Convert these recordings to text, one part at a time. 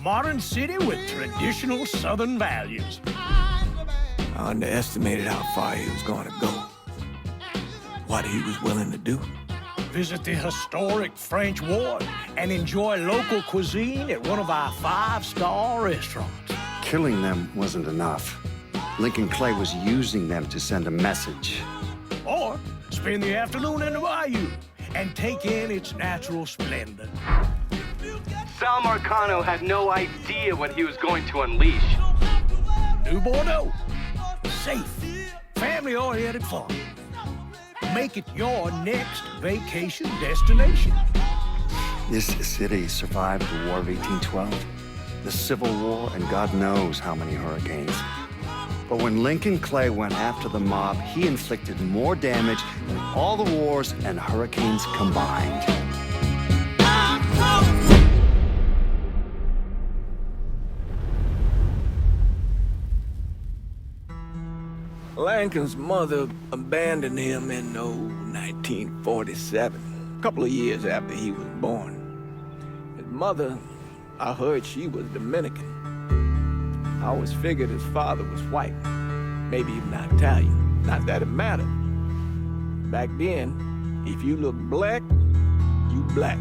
modern city with traditional Southern values. I underestimated how far he was going to go. What he was willing to do. Visit the historic French Ward and enjoy local cuisine at one of our 5-star restaurants. Killing them wasn't enough. Lincoln Clay was using them to send a message. Or spend the afternoon in the bayou and take in its natural splendor. Sal Marcano had no idea what he was going to unleash. New-Bordо. Safe, family-oriented fun. Make it your next vacation destination. This city survived the War of 1812, the Civil War, and God knows how many hurricanes. But when Lincoln Clay went after the mob, he inflicted more damage than all the wars and hurricanes combined. Lincoln's mother abandoned him in 1947, a couple of years after he was born. His mother, I heard she was Dominican. I always figured his father was white, maybe even Italian. Not that it mattered. Back then, if you look black, you black.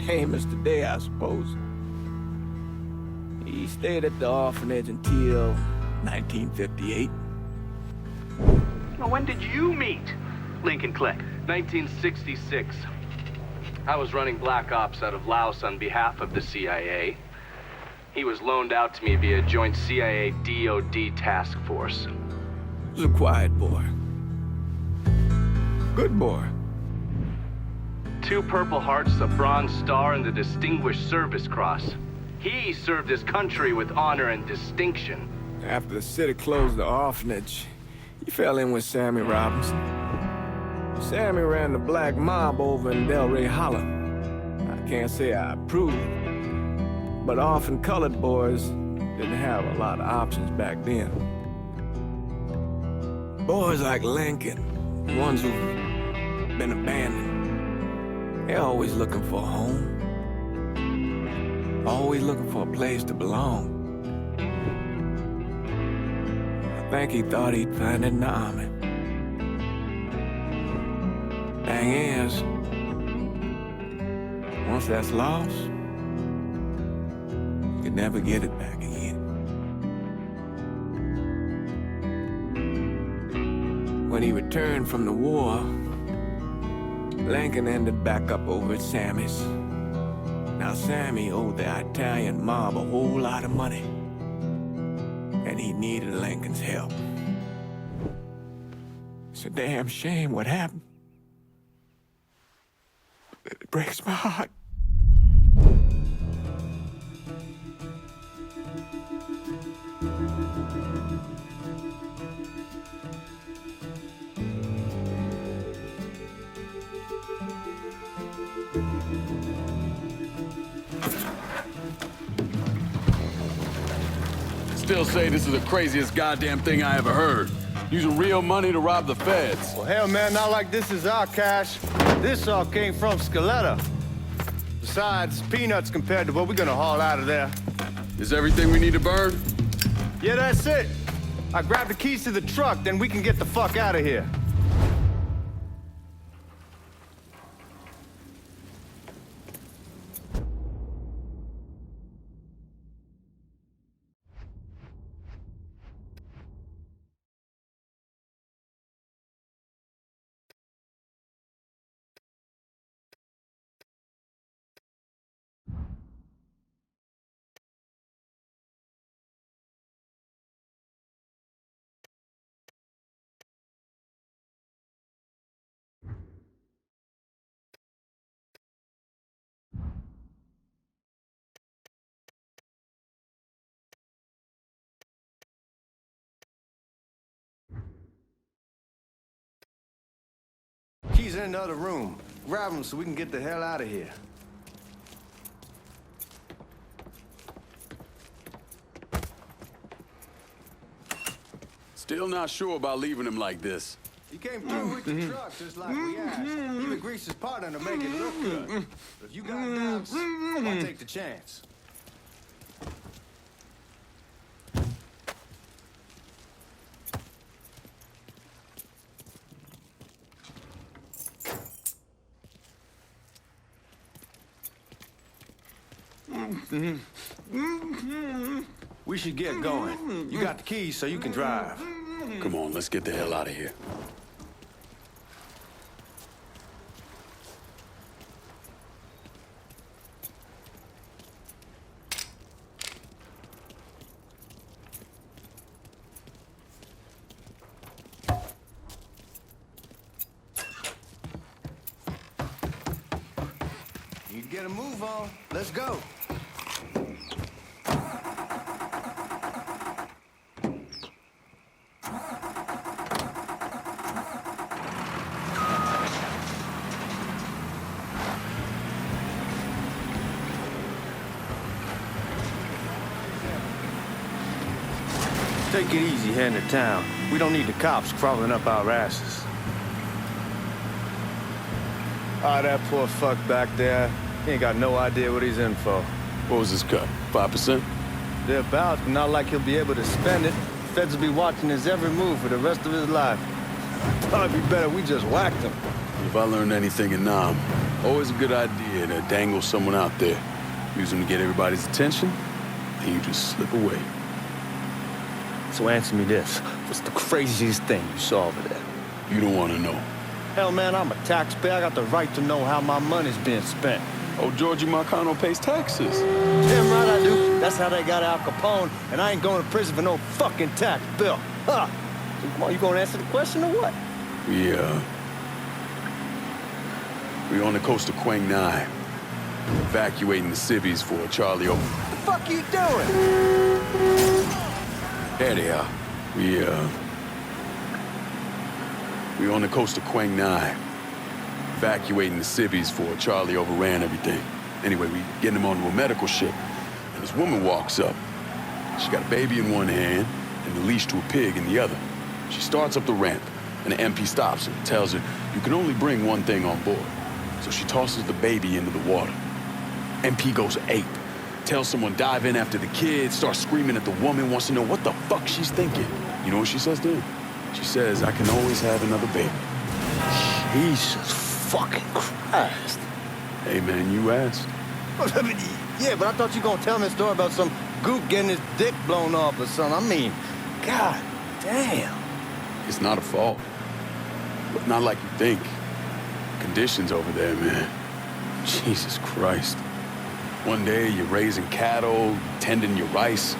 Same as today, I suppose. He stayed at the orphanage until 1958. Now, when did you meet Lincoln Clay? 1966. I was running black ops out of Laos on behalf of the CIA. He was loaned out to me via joint CIA-DOD task force. He was a quiet boy. Good boy. 2 Purple Hearts, a Bronze Star, and the Distinguished Service Cross. He served his country with honor and distinction. After the city closed the orphanage, he fell in with Sammy Robinson. Sammy ran the black mob over in Delray Hollow. I can't say I approved, but orphan colored boys didn't have a lot of options back then. Boys like Lincoln, the ones who've been abandoned, they're always looking for a home. Always looking for a place to belong. I think he thought he'd find it in the army. Thing is, once that's lost, you can never get it back again. When he returned from the war, Lincoln ended back up over at Sammy's. Now Sammy owed the Italian mob a whole lot of money, and he needed Lincoln's help. It's a damn shame what happened. It breaks my heart. Still say this is the craziest goddamn thing I ever heard. Using real money to rob the feds. Well, hell, man, not like this is our cash. This all came from Scaletta. Besides, peanuts compared to what we're gonna haul out of there. Is everything we need to burn? Yeah, that's it. I grab the keys to the truck, then we can get the fuck out of here. Keys in the other room. Grab them so we can get the hell out of here. Still not sure about leaving him like this. He came through with the truck just like we asked. Even greased his partner to make it look good. But if you got doubts, I'll take the chance. We should get going. You got the keys so you can drive. Come on, let's get the hell out of here. You get a move on. Let's go. Take it easy heading to town. We don't need the cops crawling up our asses. Ah, that poor fuck back there. He ain't got no idea what he's in for. What was his cut? 5%? Thereabouts, but not like he'll be able to spend it. Feds will be watching his every move for the rest of his life. Thought it'd be better we just whacked him. If I learned anything in Nam, always a good idea to dangle someone out there. Use them to get everybody's attention, and you just slip away. So answer me this. What's the craziest thing you saw over there? You don't want to know. Hell, man, I'm a taxpayer. I got the right to know how my money's being spent. Oh, Georgie Marcano pays taxes. Damn right I do. That's how they got Al Capone, and I ain't going to prison for no fucking tax bill. Huh? So come on, you gonna answer the question or what? We on the coast of Quang Nai, evacuating the civvies for Charlie O. What the fuck are you doing? There they are. We on the coast of Quang Nai, evacuating the civvies for Charlie overran everything. Anyway, we getting him onto a medical ship, and this woman walks up. She got a baby in one hand and the leash to a pig in the other. She starts up the ramp, and the MP stops her and tells her, you can only bring one thing on board. So she tosses the baby into the water. MP goes ape. Tells someone dive in after the kid, starts screaming at the woman, wants to know what the fuck she's thinking. You know what she says to him? She says, I can always have another baby. Jesus fucking Christ. Hey, man, you asked. Yeah, but I thought you were gonna tell me a story about some gook getting his dick blown off or something. I mean, god damn. It's not a fault. But not like you think. Conditions over there, man. Jesus Christ. One day, you're raising cattle, tending your rice.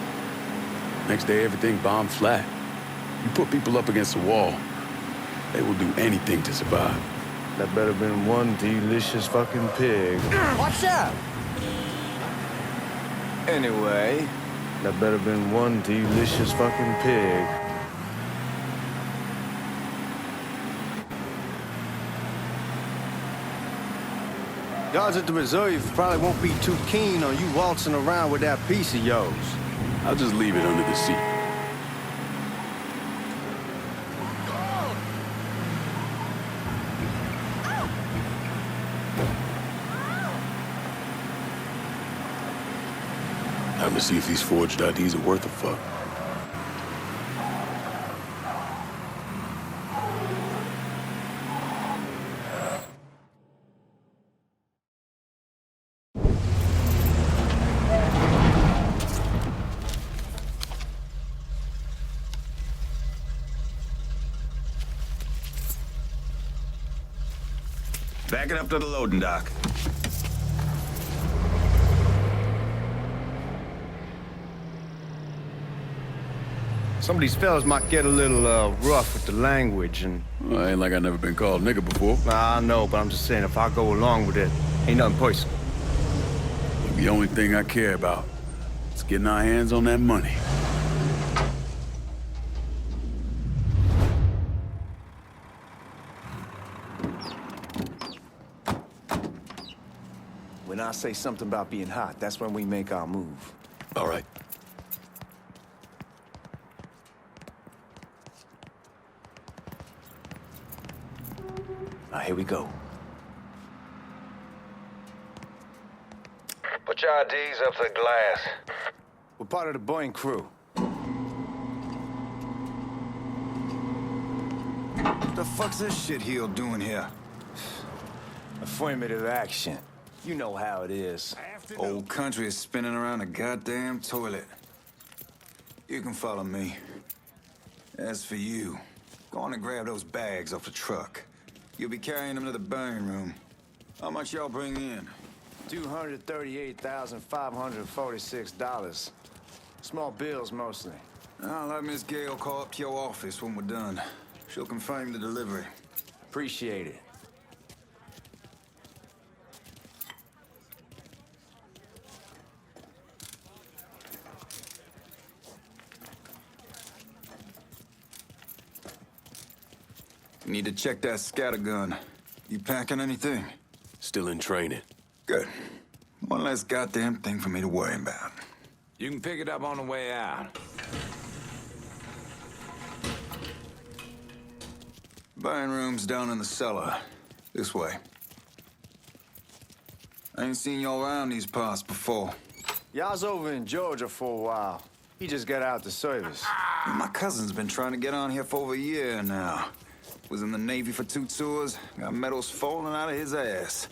Next day, everything bombed flat. You put people up against the wall, they will do anything to survive. That better been one delicious fucking pig. Watch out! Anyway, that better been one delicious fucking pig. Guards at the reserve probably won't be too keen on you waltzing around with that piece of yours. I'll just leave it under the seat. Time to see if these forged IDs are worth a fuck. Back it up to the loading dock. Some of these fellas might get a little rough with the language and... Well, ain't like I never been called nigga before. Nah, I know, but I'm just saying, if I go along with it, ain't nothing personal. The only thing I care about is getting our hands on that money. When I say something about being hot, that's when we make our move. All right. Now, here we go. Put your IDs up to the glass. We're part of the Boeing crew. What the fuck's this shitheel doing here? Affirmative action. You know how it is. Old country is spinning around a goddamn toilet. You can follow me. As for you, go on and grab those bags off the truck. You'll be carrying them to the burning room. How much y'all bring in? $238,546. Small bills, mostly. I'll have Miss Gale call up to your office when we're done. She'll confirm the delivery. Appreciate it. Need to check that scattergun. You packing anything? Still in training. Good. One less goddamn thing for me to worry about. You can pick it up on the way out. Burning room's down in the cellar. This way. I ain't seen y'all around these parts before. Y'all's over in Georgia for a while. He just got out the service. My cousin's been trying to get on here for over a year now. Was in the Navy for 2 tours, got medals falling out of his ass.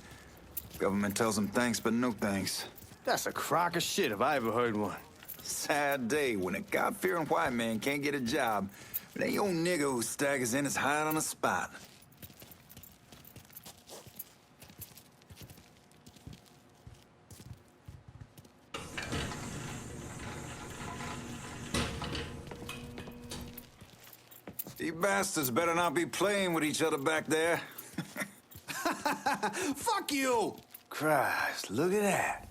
Government tells him thanks, but no thanks. That's a crock of shit if I ever heard one. Sad day when a God-fearing white man can't get a job, but any old nigger who staggers in is hired on the spot. You bastards better not be playing with each other back there. Fuck you! Christ, look at that.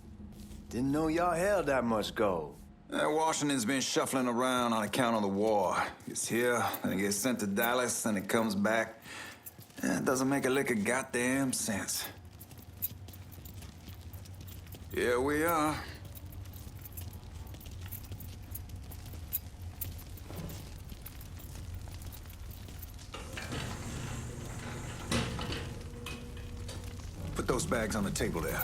Didn't know y'all held that much gold. Washington's been shuffling around on account of the war. It's here, then it gets sent to Dallas, then it comes back. It doesn't make a lick of goddamn sense. Here we are. Put those bags on the table there.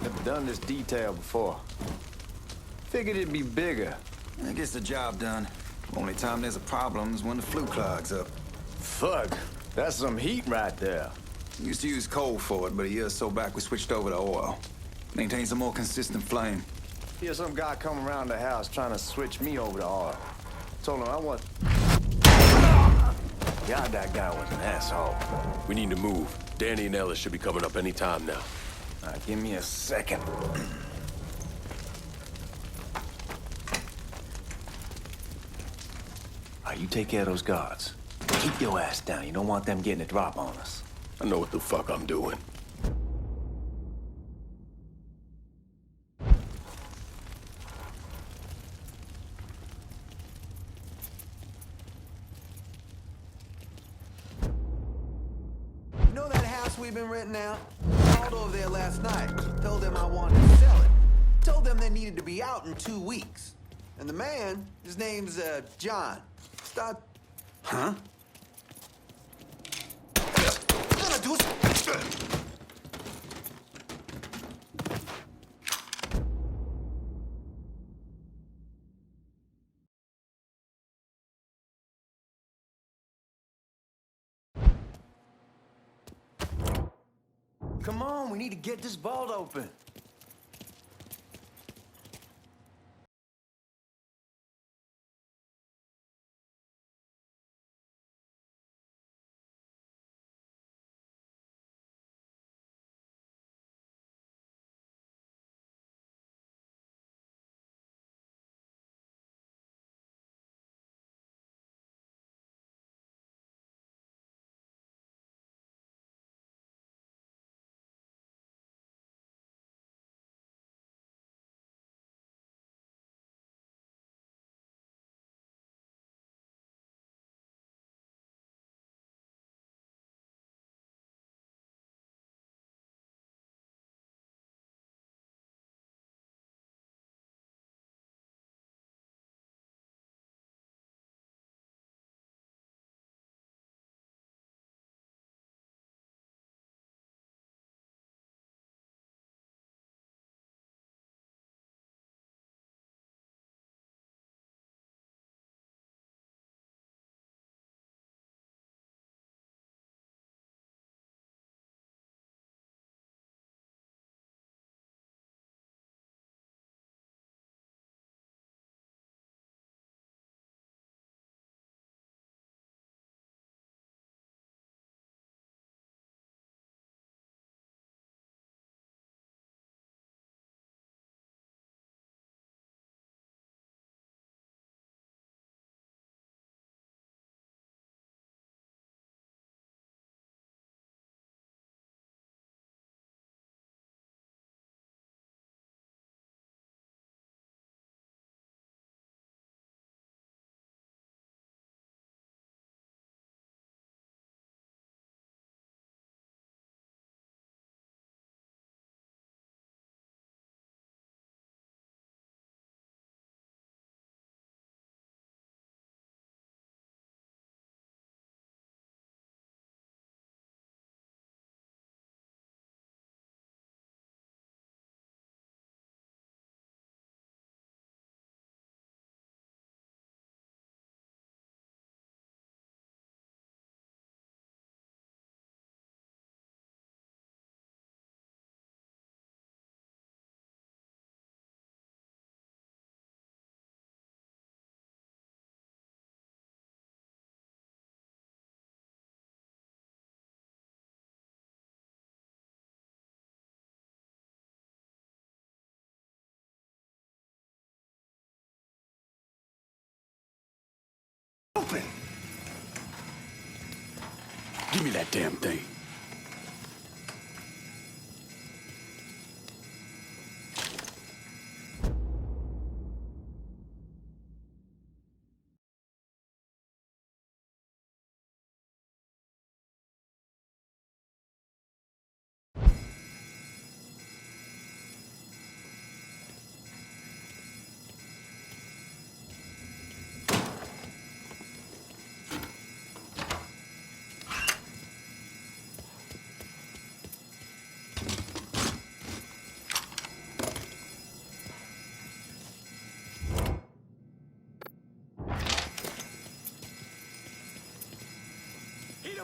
Never done this detail before. Figured it'd be bigger. That gets the job done. Only time there's a problem is when the flue clogs up. Fuck, that's some heat right there. Used to use coal for it, but a year or so back we switched over to oil. Maintains a more consistent flame. Here's some guy come around the house trying to switch me over to oil. Told him I want... God, that guy was an asshole. We need to move. Danny and Ellis should be coming up any time now. All right, give me a second. All right, you take care of those guards. Keep your ass down. You don't want them getting a drop on us. I know what the fuck I'm doing. You know that house we've been renting out? I called over there last night. Told them I wanted to sell it. Told them they needed to be out in 2 weeks. And the man, his name's, John. Start... Huh? Gonna do Come on, we need to get this vault open. open. Give me that damn thing.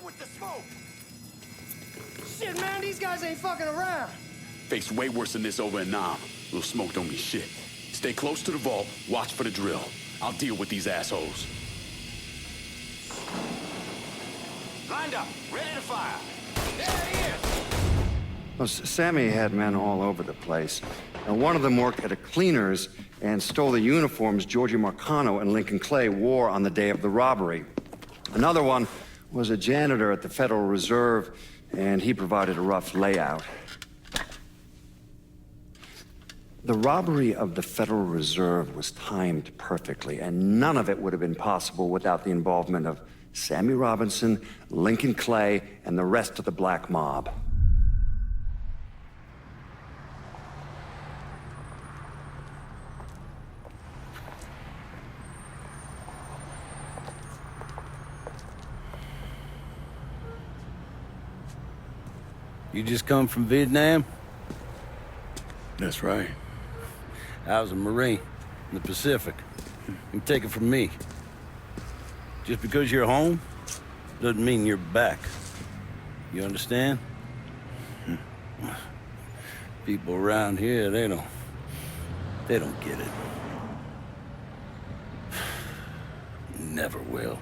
With the smoke. Shit, man, these guys ain't fucking around. Faced way worse than this over in Nam. Little smoke don't mean shit. Stay close to the vault, watch for the drill. I'll deal with these assholes. Lined up, ready to fire. There he is. Well, Sammy had men all over the place. One of them worked at a cleaner's and stole the uniforms Georgie Marcano and Lincoln Clay wore on the day of the robbery. Another one was a janitor at the Federal Reserve, and he provided a rough layout. The robbery of the Federal Reserve was timed perfectly, and none of it would have been possible without the involvement of Sammy Robinson, Lincoln Clay, and the rest of the black mob. You just come from Vietnam? That's right. I was a Marine in the Pacific. You can take it from me. Just because you're home doesn't mean you're back. You understand? People around here, they don't get it. Never will.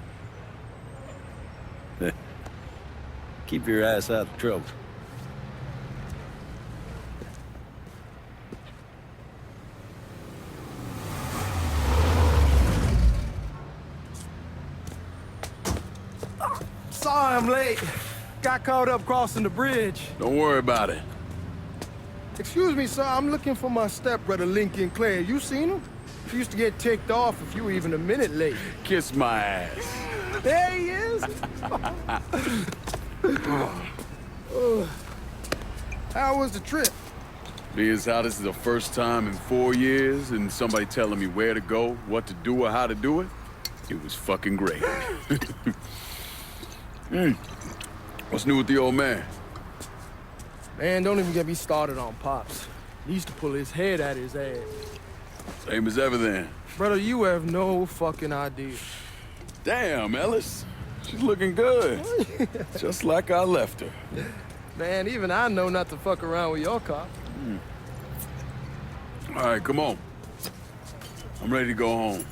Keep your ass out of trouble. Sorry I'm late. Got caught up crossing the bridge. Don't worry about it. Excuse me, sir. I'm looking for my stepbrother, Lincoln Clay. You seen him? He used to get ticked off if you were even a minute late. Kiss my ass. There he is. How was the trip? Being as how this is the first time in 4 years and somebody telling me where to go, what to do, or how to do it, it was fucking great. What's new with the old man? Man, don't even get me started on Pops. He used to pull his head out his ass. Same as ever then. Brother, you have no fucking idea. Damn, Ellis. She's looking good. Just like I left her. Man, even I know not to fuck around with your cop. All right, come on. I'm ready to go home.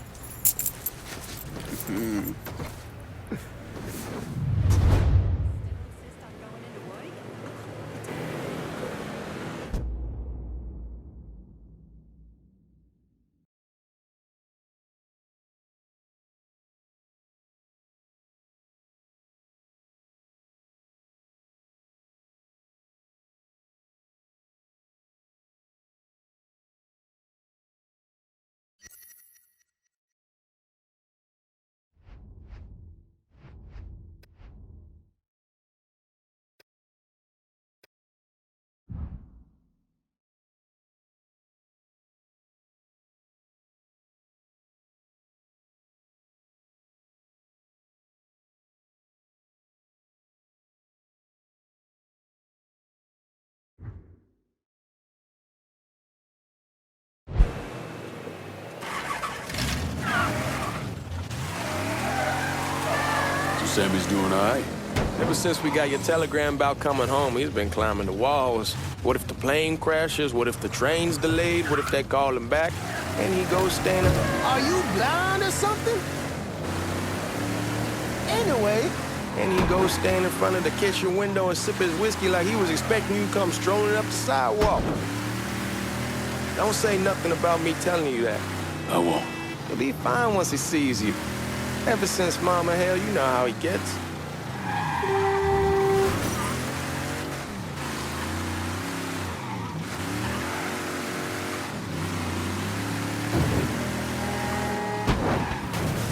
Sammy's doing all right. Ever since we got your telegram about coming home, he's been climbing the walls. What if the plane crashes? What if the train's delayed? What if they call him back? And he goes standing... Are you blind or something? Anyway... And he goes stand in front of the kitchen window and sip his whiskey like he was expecting you to come strolling up the sidewalk. Don't say nothing about me telling you that. I won't. He'll be fine once he sees you. Ever since Mama, hell, you know how he gets.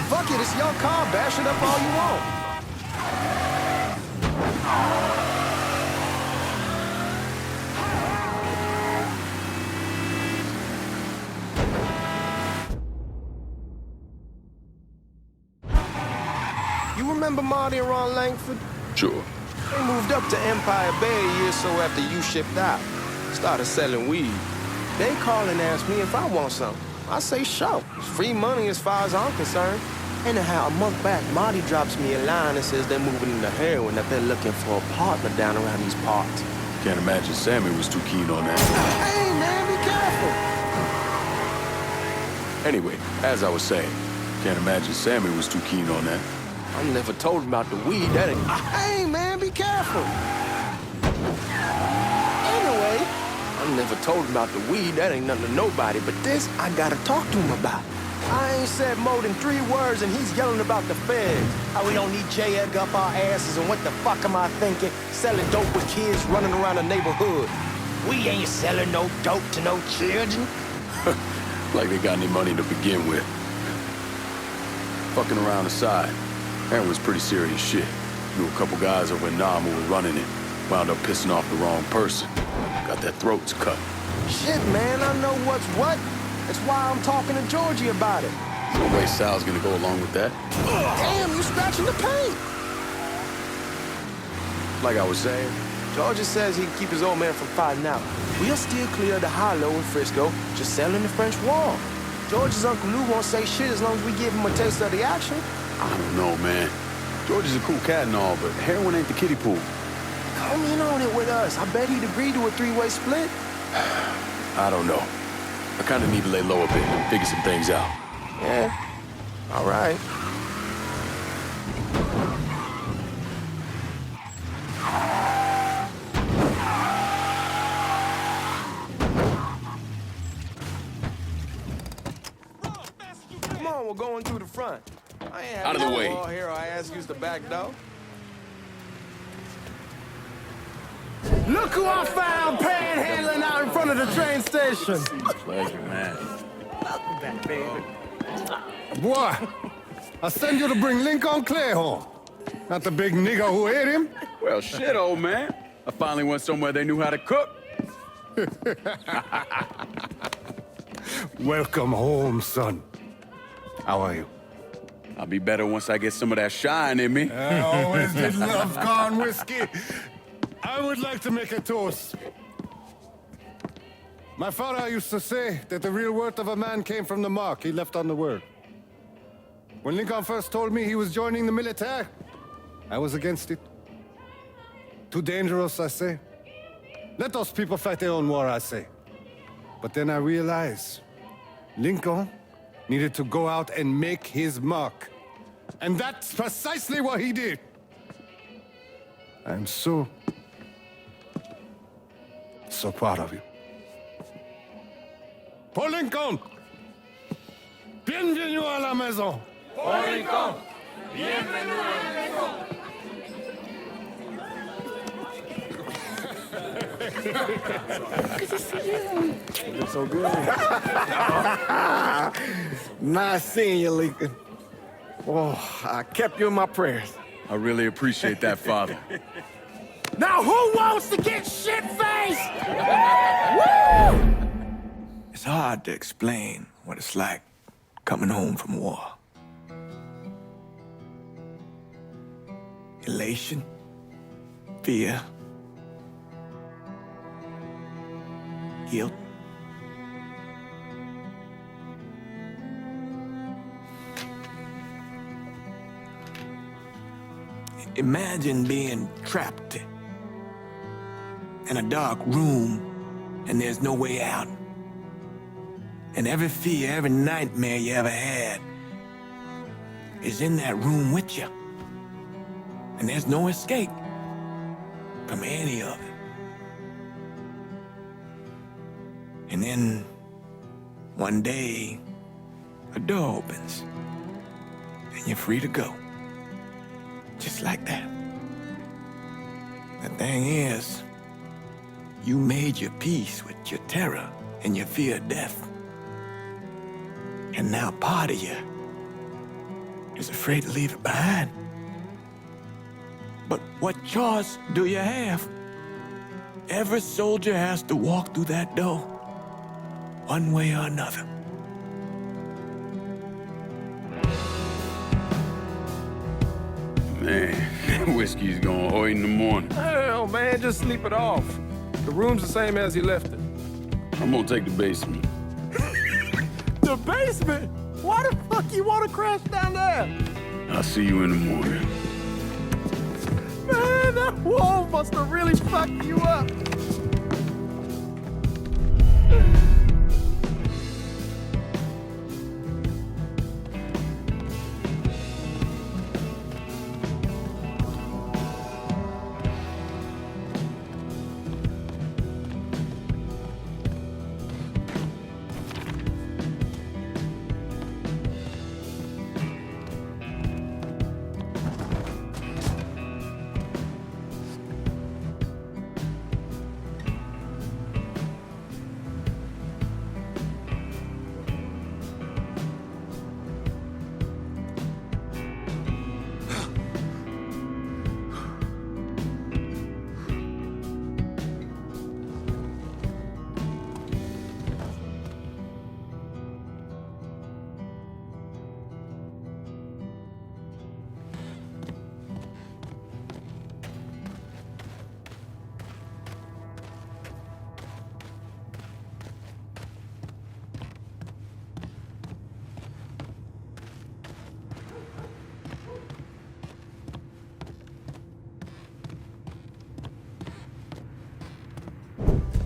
Fuck it, it's your car. Bash it up all you want. You remember Marty and Ron Langford? Sure. They moved up to Empire Bay a year or so after you shipped out. Started selling weed. They call and ask me if I want something. I say sure. It's free money as far as I'm concerned. Anyhow, a month back, Marty drops me a line and says they're moving into heroin, that they're looking for a partner down around these parts. Can't imagine Sammy was too keen on that. Hey, man, be careful. Anyway, as I was saying, can't imagine Sammy was too keen on that. I never told him about the weed. That ain't... Hey, man, be careful. Anyway, I never told him about the weed. That ain't nothing to nobody. But this, I gotta talk to him about. I ain't said more than 3 words, and he's yelling about the feds. How we don't need J. Edgar up our asses, and what the fuck am I thinking? Selling dope with kids running around the neighborhood. We ain't selling no dope to no children. Like they got any money to begin with. Fucking around aside, that was pretty serious shit. Knew a couple guys over in Nam who were running it. Wound up pissing off the wrong person. Got their throats cut. Shit, man, I know what's what. That's why I'm talking to Georgie about it. No way Sal's gonna go along with that. Damn, you scratching the paint. Like I was saying, Georgie says he can keep his old man from fighting out. We'll steer clear of the hollow in Frisco, just selling the French Wall. George's Uncle Lou won't say shit as long as we give him a taste of the action. I don't know, man. George is a cool cat and all, but heroin ain't the kiddie pool. Come in on it with us. I bet he'd agree to a 3-way split. I don't know. I kind of need to lay low a bit and figure some things out. Yeah, all right. Come on, we're going through the front. I ain't Out of the way. Here, I ask you to back door. Look who I found panhandling out in front of the train station. Pleasure, man. Welcome back, baby. Boy, I send you to bring Lynn Clay home. Not the big nigga who ate him. Well, shit, old man. I finally went somewhere they knew how to cook. Welcome home, son. How are you? I'll be better once I get some of that shine in me. I always did love corn whiskey. I would like to make a toast. My father used to say that the real worth of a man came from the mark he left on the world. When Lincoln first told me he was joining the military, I was against it. Too dangerous, I say. Let those people fight their own war, I say. But then I realized Lincoln needed to go out and make his mark. And that's precisely what he did. I'm so proud of you. Paul Lincoln! Bienvenue à la maison! Paul Lincoln! Bienvenue à la maison! Good to see you. You're so good. Nice seeing you, Lincoln. Oh, I kept you in my prayers. I really appreciate that, Father. Now who wants to get shit-faced? Woo! It's hard to explain what it's like coming home from war. Elation, fear, guilt. Imagine being trapped in a dark room and there's no way out. And every fear, every nightmare you ever had is in that room with you. And there's no escape from any of it. And then one day, a door opens. and you're free to go. Just like that. The thing is, you made your peace with your terror and your fear of death. And now part of you is afraid to leave it behind. But what choice do you have? Every soldier has to walk through that door, one way or another. Man, whiskey's going hoy in the morning. Hell, man, just sleep it off. The room's the same as he left it. I'm gonna take the basement. The basement? Why the fuck you want to crash down there? I'll see you in the morning. Man, that wall must have really fucked you up.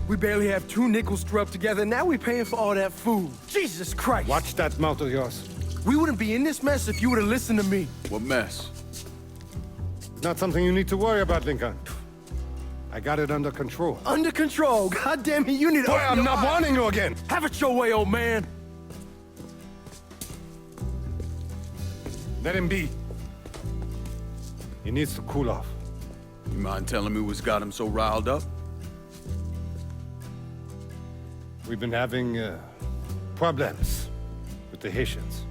We barely have 2 nickels to rub together, now we're paying for all that food. Jesus Christ! Watch that mouth of yours. We wouldn't be in this mess if you would have listened to me. What mess? It's not something you need to worry about, Lincoln. I got it under control. Under control? God damn it, you need to... Boy, I'm not warning you again! Have it your way, old man! Let him be. He needs to cool off. You mind telling me what's got him so riled up? We've been having problems with the Haitians.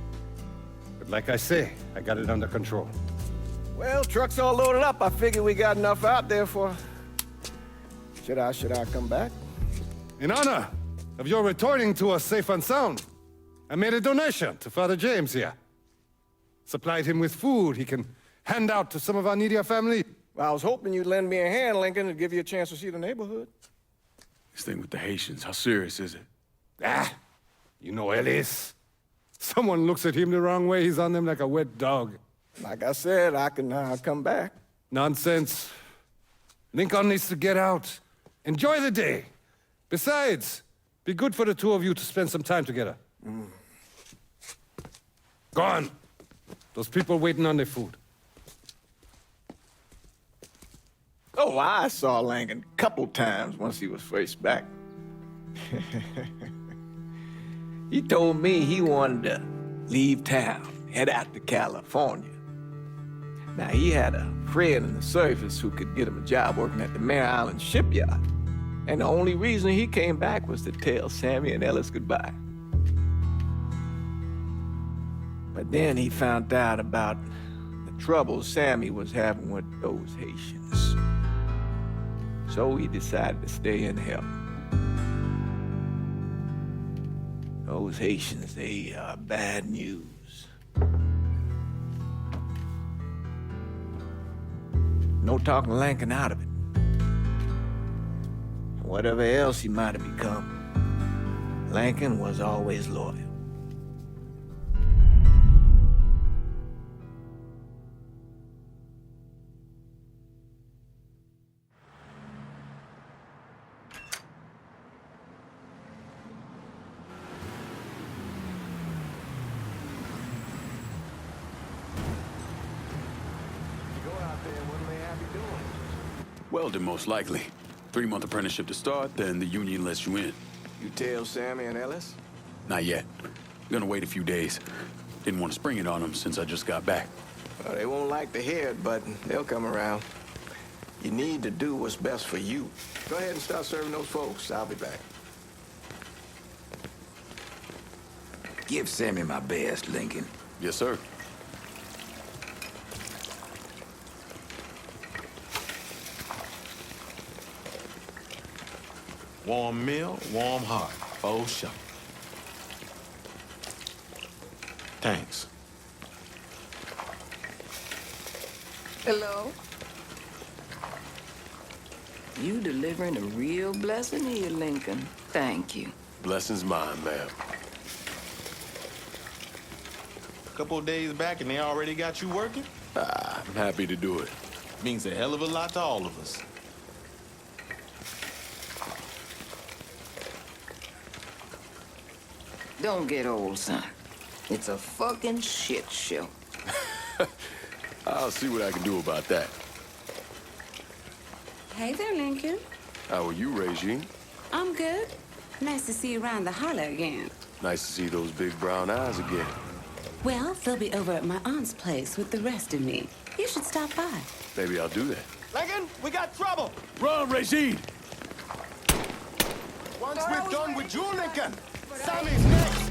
But like I say, I got it under control. Well, truck's all loaded up. I figure we got enough out there for... Should I come back? In honor of your returning to us safe and sound, I made a donation to Father James here. Supplied him with food he can hand out to some of our needier family. Well, I was hoping you'd lend me a hand, Lincoln, and give you a chance to see the neighborhood. This thing with the Haitians, how serious is it? You know Ellis. Someone looks at him the wrong way, he's on them like a wet dog. Like I said, I can come back. Nonsense. Lincoln needs to get out. Enjoy the day. Besides, be good for the two of you to spend some time together. Go on. Those people waiting on their food. Oh, I saw Lincoln a couple times once he was first back. He told me he wanted to leave town, head out to California. Now, he had a friend in the service who could get him a job working at the Mare Island shipyard. And the only reason he came back was to tell Sammy and Ellis goodbye. But then he found out about the trouble Sammy was having with those Haitians. So he decided to stay and help. Those Haitians, they are bad news. No talking Lincoln out of it. Whatever else he might have become, Lincoln was always loyal. Welding, most likely. 3-month apprenticeship to start, then the union lets you in. You tell Sammy and Ellis? Not yet. Gonna wait a few days. Didn't want to spring it on them since I just got back. Well, they won't like to hear it, but they'll come around. You need to do what's best for you. Go ahead and start serving those folks. I'll be back. Give Sammy my best, Lincoln. Yes, sir. Warm meal, warm heart. Oh, sure. Thanks. Hello? You delivering a real blessing here, Lincoln. Thank you. Blessing's mine, ma'am. A couple of days back and they already got you working? I'm happy to do it. Means a hell of a lot to all of us. Don't get old, son. It's a fucking shit show. I'll see what I can do about that. Hey there, Lincoln. How are you, Regine? I'm good. Nice to see you around the holler again. Nice to see those big brown eyes again. Well, they'll be over at my aunt's place with the rest of me. You should stop by. Maybe I'll do that. Lincoln, we got trouble. Run, Regine! Once we're done with you, Lincoln, Sammy's next.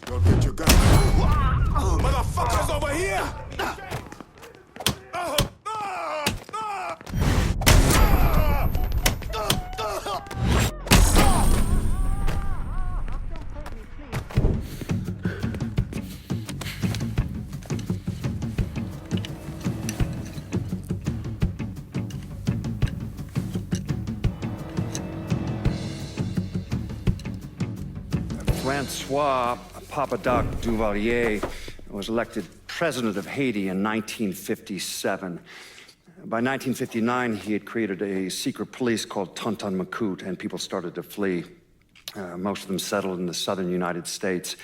Go get your gun. Motherfuckers over here! Francois Papadoc Duvalier was elected president of Haiti in 1957. By 1959, he had created a secret police called Tonton Macoute, and people started to flee. Most of them settled in the southern United States.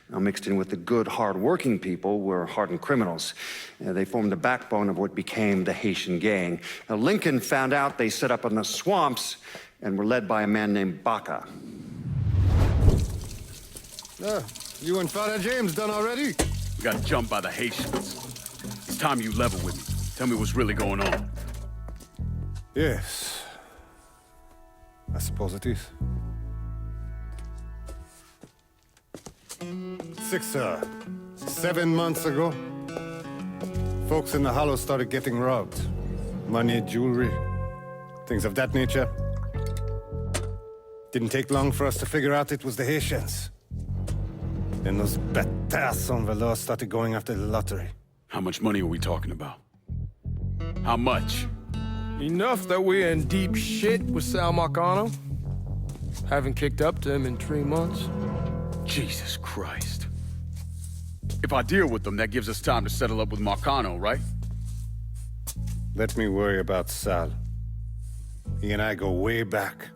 Now, mixed in with the good, hard-working people were hardened criminals. They formed the backbone of what became the Haitian gang. Now, Lincoln found out they set up in the swamps and were led by a man named Baca. You and Father James done already? We got jumped by the Haitians. It's time you level with me. Tell me what's really going on. Yes. I suppose it is. 7 months ago, folks in the Hollow started getting robbed. Money, jewelry, things of that nature. Didn't take long for us to figure out it was the Haitians. Then those bâtards on velours started going after the lottery. How much money are we talking about? How much? Enough that we're in deep shit with Sal Marcano. Haven't kicked up to him in 3 months. Jesus Christ. If I deal with them, that gives us time to settle up with Marcano, right? Let me worry about Sal. He and I go way back.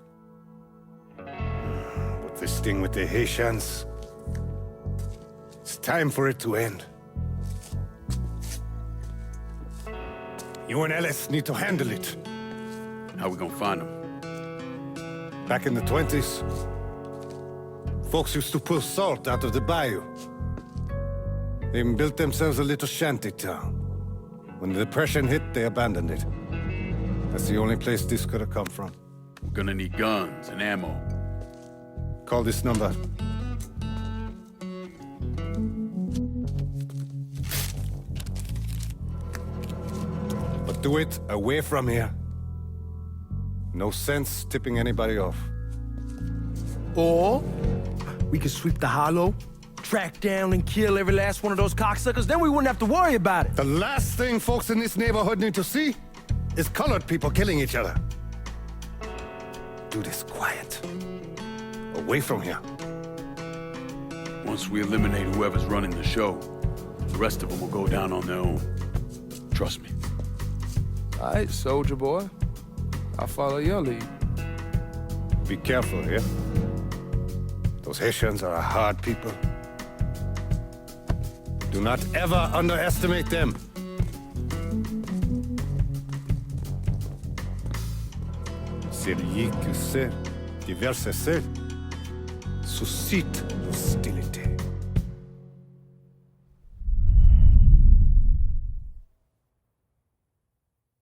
But this thing with the Haitians, it's time for it to end. You and Ellis need to handle it. How we gonna find them? Back in the 20s, folks used to pull salt out of the bayou. They even built themselves a little shanty town. When the Depression hit, they abandoned it. That's the only place this could have come from. We're gonna need guns and ammo. Call this number. But do it away from here. No sense tipping anybody off. Or we could sweep the Hollow, track down and kill every last one of those cocksuckers, then we wouldn't have to worry about it. The last thing folks in this neighborhood need to see is colored people killing each other. Do this quiet. Away from here. Once we eliminate whoever's running the show, the rest of them will go down on their own. Trust me. All right, soldier boy. I'll follow your lead. Be careful here. Those Haitians are a hard people. Do not ever underestimate them. celui que sait diverser suscite l'hostilité.